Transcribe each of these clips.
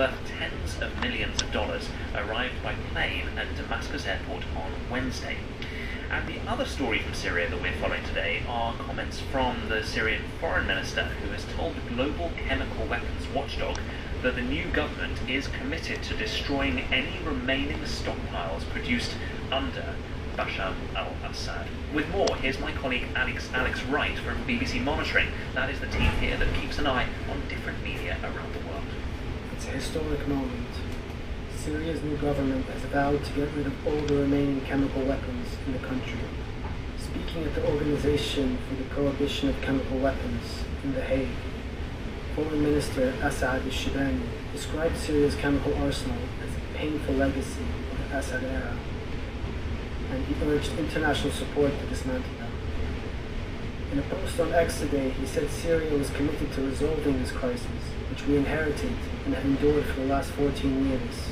worth tens of millions of dollars arrived by plane at Damascus airport on Wednesday. And the other story from Syria that we're following today are comments from the Syrian foreign minister, who has told the global chemical weapons watchdog that the new government is committed to destroying any remaining stockpiles produced under Bashar al-Assad. With more, here's my colleague Alex Wright from BBC Monitoring. That is the team here that keeps an eye on different media around the world. It's a historic moment. Syria's new government has vowed to get rid of all the remaining chemical weapons in the country. Speaking at the Organization for the Prohibition of Chemical Weapons in The Hague, Foreign Minister Asad al-Shibani described Syria's chemical arsenal as a painful legacy of the Assad era, and he urged international support to dismantle them. In a post on X today, he said Syria was committed to resolving this crisis, which we inherited and have endured for the last 14 years.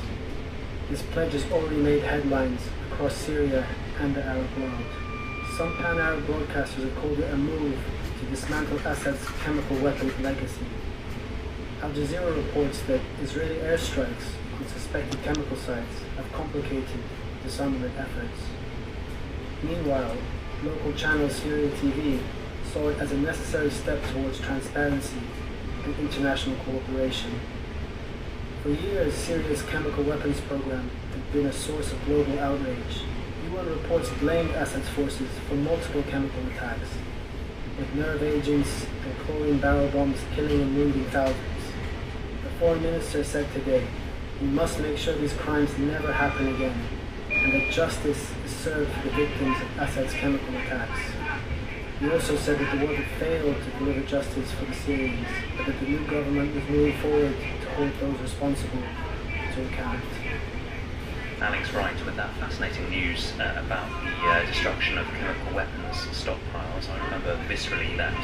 This pledge has already made headlines across Syria and the Arab world. Some pan-Arab broadcasters have called it a move to dismantle Assad's chemical weapons legacy. Al Jazeera reports that Israeli airstrikes on suspected chemical sites have complicated disarmament efforts. Meanwhile, local channel Syria TV saw it as a necessary step towards transparency and international cooperation. For years, Syria's chemical weapons program had been a source of global outrage. UN reports blamed Assad's forces for multiple chemical attacks, with nerve agents and chlorine barrel bombs killing and wounding thousands. The foreign minister said today, "We must make sure these crimes never happen again, and that justice is served for the victims of Assad's chemical attacks." He also said that the world had failed to deliver justice for the Syrians, but that the new government was moving forward to hold those responsible to account. Alex Wright with that fascinating news about the destruction of chemical weapons stockpiles. I remember viscerally that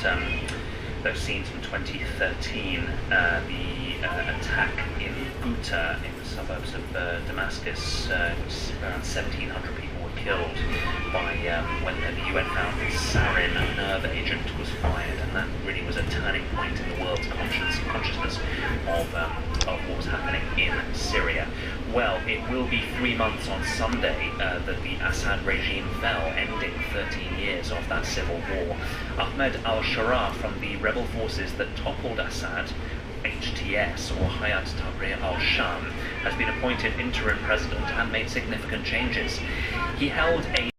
those scenes from 2013, the attack in Ghouta in the suburbs of Damascus, which around 1,700 people were killed by when the UN found this sarin nerve agent was fired, and that really was a turning point in the world's consciousness of what was happening in Syria. Well, it will be 3 months on Sunday that the Assad regime fell, ending 13 years of that civil war. Ahmed al-Sharaa from the rebel forces that toppled Assad, HTS, or Hayat Tahrir al-Sham, has been appointed interim president and made significant changes. He held a